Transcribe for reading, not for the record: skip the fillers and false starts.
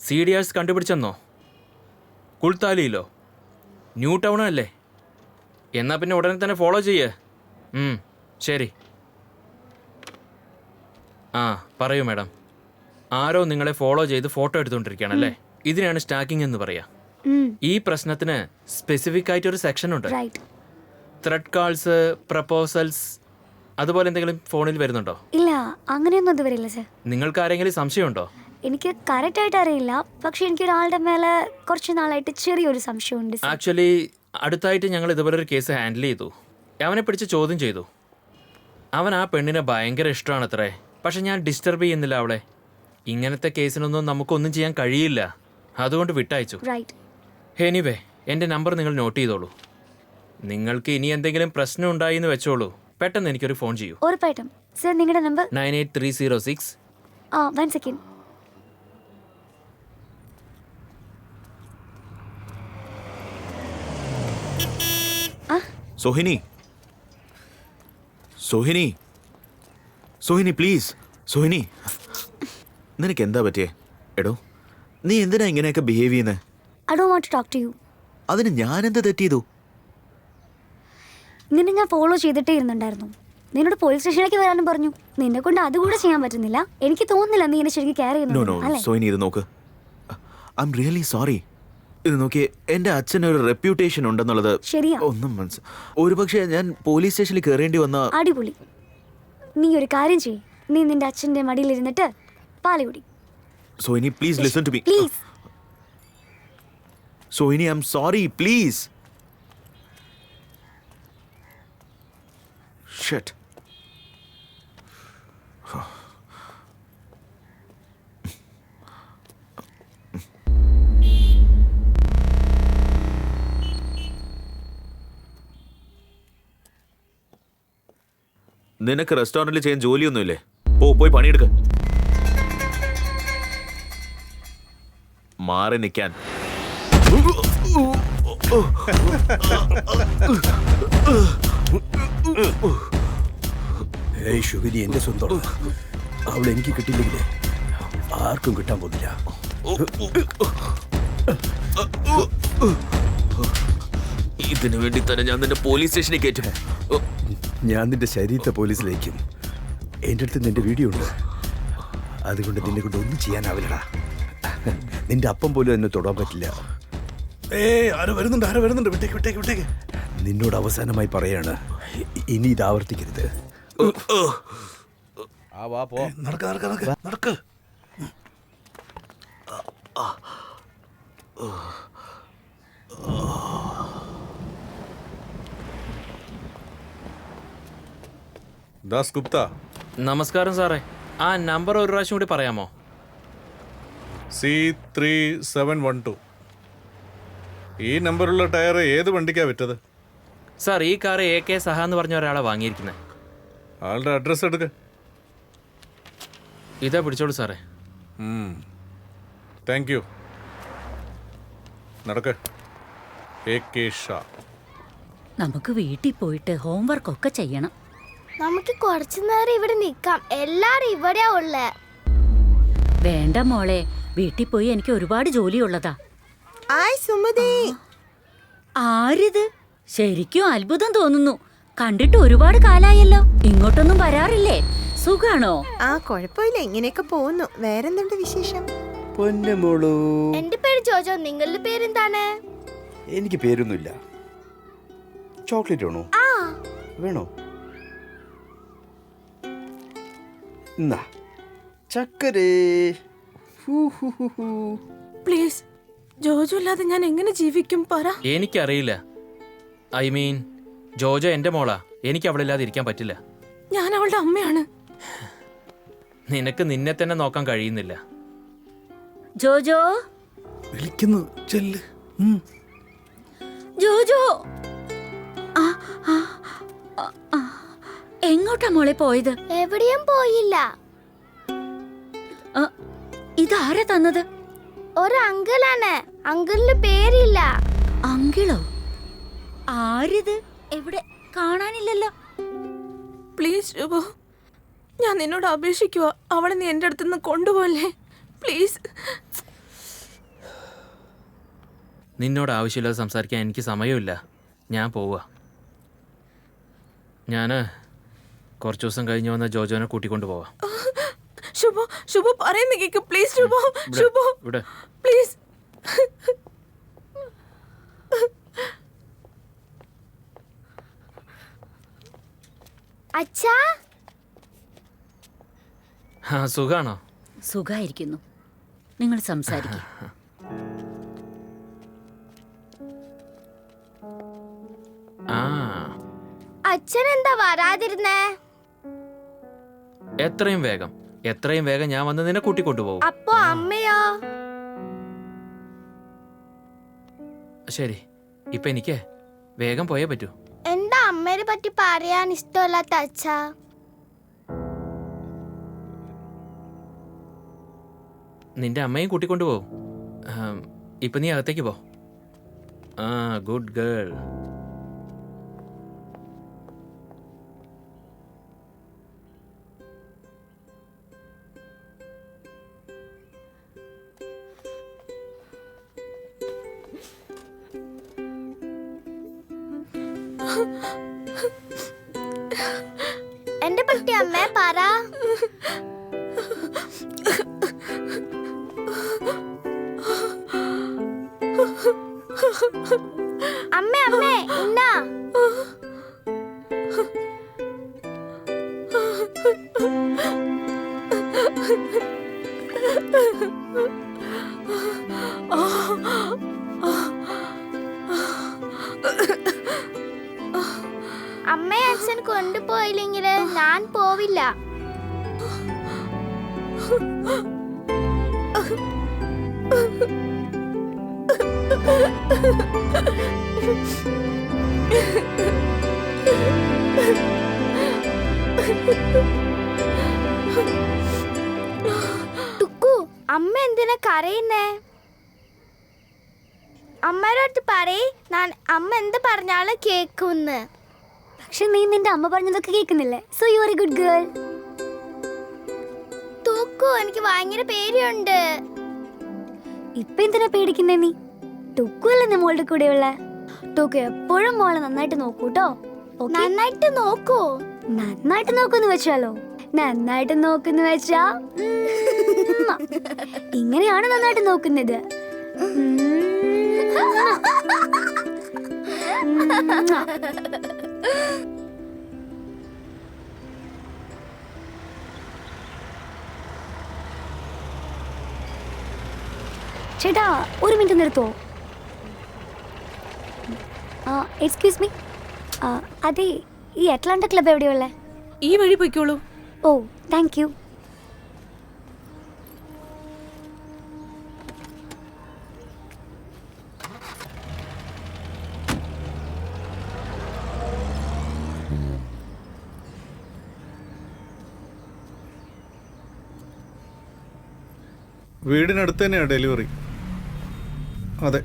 CDRs കണ്ടുപിടിച്ചെന്നോ? കുൾത്താലിയിലോ? New ടൗണോ അല്ലേ? എന്നാൽ പിന്നെ ഉടനെ തന്നെ ഫോളോ ചെയ്യേ. ശരി. ആ പറയൂ മാഡം. ആരോ നിങ്ങളെ ഫോളോ ചെയ്ത് ഫോട്ടോ എടുത്തുകൊണ്ടിരിക്കുകയാണല്ലേ? ഇതിനാണ് സ്റ്റാക്കിംഗ് എന്ന് പറയാ. ഈ പ്രശ്നത്തിന് സ്പെസിഫിക് ആയിട്ടൊരു സെക്ഷൻ ഉണ്ട്. ത്രെഡ് കാൾസ്, പ്രപ്പോസൽസ്, അതുപോലെ എന്തെങ്കിലും ഫോണിൽ വരുന്നുണ്ടോ? ഇല്ല, അങ്ങനെയൊന്നും ഇതുവരില്ല സർ. നിങ്ങൾക്ക് ആരെങ്കിലും സംശയമുണ്ടോ? എനിക്ക് കറക്റ്റ് ആയിട്ട് അറിയില്ല, പക്ഷെ എനിക്ക് ഒരാളുടെ മേലെ കുറച്ച് നാളായിട്ട് ചെറിയൊരു സംശയമുണ്ട്. ആക്ച്വലി അടുത്തായിട്ട് ഞങ്ങൾ ഇതുപോലെ ഒരു കേസ് ഹാൻഡിൽ ചെയ്തു. അവനെ പിടിച്ച് ചോദ്യം ചെയ്തു. അവൻ ആ പെണ്ണിനെ ഭയങ്കര ഇഷ്ടമാണത്രേ. പക്ഷെ ഞാൻ ഡിസ്റ്റർബ് ചെയ്യുന്നില്ല അവളെ. ഇങ്ങനത്തെ കേസിനൊന്നും നമുക്കൊന്നും ചെയ്യാൻ കഴിയില്ല, അതുകൊണ്ട് വിട്ടയച്ചു. എനിവേ, എൻ്റെ നമ്പർ നിങ്ങൾ നോട്ട് ചെയ്തോളൂ. നിങ്ങൾക്ക് ഇനി എന്തെങ്കിലും പ്രശ്നം ഉണ്ടായി എന്ന് വെച്ചോളൂ, പെട്ടെന്ന് എനിക്കൊരു ഫോൺ ചെയ്യൂ. ഉറപ്പായിട്ടും സർ. നിങ്ങളുടെ number 98306. One second. Sohini, Sohini, Sohini please. Sohini, നിനക്ക് എന്താ പറ്റിയേ? എടോ, നീ എന്തിനാ ഇങ്ങനെയൊക്കെ ബിഹേവ് ചെയ്യുന്നത്? I don't want to talk to you. അതിന് ഞാൻ എന്താ തെറ്റ് ചെയ്തു? നിന്നെ ഞാൻ ഫോളോ ചെയ്തിട്ടേ ഇരുന്നുണ്ടായിരുന്നു. നിന്നോട് പോലീസ് സ്റ്റേഷനിലേക്ക് വരാനും പറഞ്ഞു. നിന്നെ കൊണ്ട് അതുകൂടെ ചെയ്യാൻ പറ്റുന്നില്ല. എനിക്ക് തോന്നുന്നില്ല നീ എന്നെ ശരിക്കും കെയർ ചെയ്യുന്നു. സോഹിനി, ഇത് നോക്ക്. I am really sorry. ഇത് നോക്കി, എന്റെ അച്ഛന് ഒരു റെപ്യൂട്ടേഷൻ ഉണ്ടെന്നുള്ളത് ഒന്നും ഒരുപക്ഷെ ഞാൻ പോലീസ് സ്റ്റേഷനിൽ കയറേണ്ടി വന്ന. അടിപൊളി. നീ ഒരു കാര്യം ചെയ്യ്. നീ നിന്റെ അച്ഛന്റെ മടിയിലിരുന്നിട്ട് പാല് കുടി. Sohini please listen to me. Please Sohini, I am sorry, please. Shit. നിനക്ക് റെസ്റ്റോറൻറ്റിൽ ചെയ്യാൻ ജോലിയൊന്നുമില്ലേ? പോയി പണിയെടുക്ക. മാറി നിൽക്കാൻ. ശുഗിനി എന്റെ സ്വന്തം. അവൾ എനിക്ക് കിട്ടിയില്ലെങ്കിലേ ആർക്കും കിട്ടാൻ പോകുന്നില്ല. ഇതിനു വേണ്ടി തന്നെ ഞാൻ നിന്റെ പോലീസ് സ്റ്റേഷനിൽ കയറ്റും. ഞാൻ നിന്റെ ശരീരത്തെ പോലീസിലേക്കും. എൻ്റെ അടുത്ത് നിന്റെ വീഡിയോ ഉണ്ട്. അതുകൊണ്ട് നിന്നെ കൊണ്ട് ഒന്നും ചെയ്യാനാവില്ലടാ. നിന്റെ അപ്പം പോലും എന്നെ തൊടാൻ പറ്റില്ല. ആരോ വരുന്നുണ്ട്. വിട്ടേക്ക്. നിന്നോട് അവസാനമായി പറയാണ്, ഇനി ഇത് ആവർത്തിക്കരുത്. നടക്ക്. ദാസ് ഗുപ്ത. നമസ്കാരം സാറേ. ആ നമ്പർ ഒരു പ്രാവശ്യം കൂടി പറയാമോ? C3712. ഈ നമ്പറുള്ള ടയർ ഏത് വണ്ടിക്കാ വിറ്റത്? സാർ, ഈ കാർ AK സഹ എന്ന് പറഞ്ഞ ഒരാളെ വാങ്ങിയിരിക്കുന്നത്. ആളുടെ അഡ്രസ്സ് എടുക്ക. ഇതാ പിടിച്ചോളൂ സാറേ. Thank you. നടക്ക്. AK ഷാ. നമുക്ക് വീട്ടിൽ പോയിട്ട് ഹോംവർക്ക് ഒക്കെ ചെയ്യണം. നമുക്ക് കുറച്ചു നേരം ഇവിടെ നിൽക്കാം. എല്ലാരും ഇവിടെയാ ഉള്ളേ. വേണ്ട മോളെ, വീട്ടിൽ പോയി എനിക്ക് ഒരുപാട് ജോലിയുള്ളതാ. ആരിത്? ശരിക്കും അത്ഭുതം തോന്നുന്നു. കണ്ടിട്ട് ഒരുപാട് കാലായല്ലോ. ഇങ്ങോട്ടൊന്നും വരാറില്ലേ? സുഖാണോ? കുഴപ്പമില്ല, ഇങ്ങനെയൊക്കെ പോകുന്നു. വേറെന്തുണ്ട് വിശേഷം? പൊന്നുമോളൂ. എന്റെ പേര് ജോജോ. നിങ്ങളുടെ പേരെന്താണ്? എനിക്ക് പേരൊന്നുമില്ല. ചോക്ലേറ്റ് വേണോ? വേണോ? ചക്കരേ. പ്ലീസ്, ജോജോ ഇല്ലാതെ ഞാൻ എങ്ങനെ ജീവിക്കും? പറ. എനിക്കറിയില്ല. ഐ മീൻ, ജോജോ എന്റെ മോളാ. എനിക്ക് അവളില്ലാതെ ഇരിക്കാൻ പറ്റില്ല. ഞാൻ അവളുടെ അമ്മയാണ്. നിനക്ക് നിന്നെ തന്നെ നോക്കാൻ കഴിയുന്നില്ല. ജോജോ വിളിക്കുന്നു, ചെല്ല്. ജോജോ. എങ്ങോട്ടാ മോളെ പോയത്? എവിടെയും പോയില്ല. ഇതാരാ തന്നത്? ഒരു അങ്കിളാണ്. അങ്കിളിന്റെ പേരില്ല. അങ്കിളോ? ആരിത്? എവിടെ? കാണാനില്ലല്ലോ. പ്ലീസ് രൂപോ, ഞാൻ നിന്നോട് അപേക്ഷിക്കുക. അവളെ നീ എന്റെ അടുത്തുനിന്ന് കൊണ്ടുപോകല്ലേ പ്ലീസ്. നിന്നോട് ആവശ്യമില്ലാതെ സംസാരിക്കാൻ എനിക്ക് സമയമില്ല. ഞാൻ പോവുക. ഞാൻ കുറച്ച് ദിവസം കഴിഞ്ഞ് വന്ന ജോജോനെ കൂട്ടിക്കൊണ്ട് പോവാം. ശുഭോ ശുഭോ പറയുന്ന കേക്ക് പ്ലീസ് ശുഭോ ശുഭോ ഇവിടെ പ്ലീസ്. അച്ഛാ ആ സുഖാണോ? സുഖായിരിക്കുന്നു. നിങ്ങൾ സംസാരിക്കും. ആ അച്ഛൻ എന്താ വരാതിരുന്നേ? എത്രയും വേഗം ഞാൻ വന്ന് നിന്നെ കൂട്ടിക്കൊണ്ടുപോകും. അപ്പോ അമ്മയോ? ശരി, ഇപ്പൊ എനിക്ക് വേഗം പോയേ പറ്റൂ. എന്താ അമ്മയെ പറ്റി പറയാൻ ഇഷ്ടമല്ലാത്ത അച്ഛാ? നിന്റെ അമ്മയും കൂട്ടിക്കൊണ്ടുപോകും. ഇപ്പൊ നീ അകത്തേക്ക് പോ. ആ ഗുഡ് ഗേൾ. എന്റെ പറ്റി അമ്മേ പറ. അമ്മേ അമ്മേ ഇന്നാ. അമ്മയെ അച്ഛൻ കൊണ്ടുപോയില്ലെങ്കിൽ ഞാൻ പോവില്ല. ടുക്കു, അമ്മ എന്തിനാ കരയുന്നേ? അമ്മയുടെ അടുത്ത് പറയ്, ഞാൻ അമ്മ എന്ത് പറഞ്ഞാലും കേക്കുന്ന്. പക്ഷെ നീ നിന്റെ അമ്മ പറഞ്ഞതൊക്കെ കേൾക്കുന്നില്ലേ? So you are a good girl. Tukku, എനിക്ക് ഭയങ്കര പേടിയുണ്ട്. ഇപ്പൊ എന്തിനാ പേടിക്കുന്നേ നീ? ടുക്കു അല്ലേ നീ മോളുടെ കൂടെയുള്ള? ടുക്കു എപ്പോഴും മോളെ നന്നായിട്ട് നോക്കൂട്ടോ. നന്നായിട്ട് നോക്കൂ. നന്നായിട്ട് നോക്കുന്നു വെച്ചാലോ? നന്നായിട്ട് നോക്കുന്നു വെച്ചാ ഇങ്ങനെയാണ് നന്നായിട്ട് നോക്കുന്നത്. ചേട്ടാ ഒരു മിനിറ്റ് നിർത്തോ? എക്സ്ക്യൂസ് മീ, അതെ ഈ അറ്റ്ലാന്റ ക്ലബ് എവിടെയുള്ള? ഈ വഴി പൊയ്ക്കോളൂ. ഓ താങ്ക് യു. വീടിനടുത്ത് തന്നെയാണ് ഡെലിവറി. അതെ.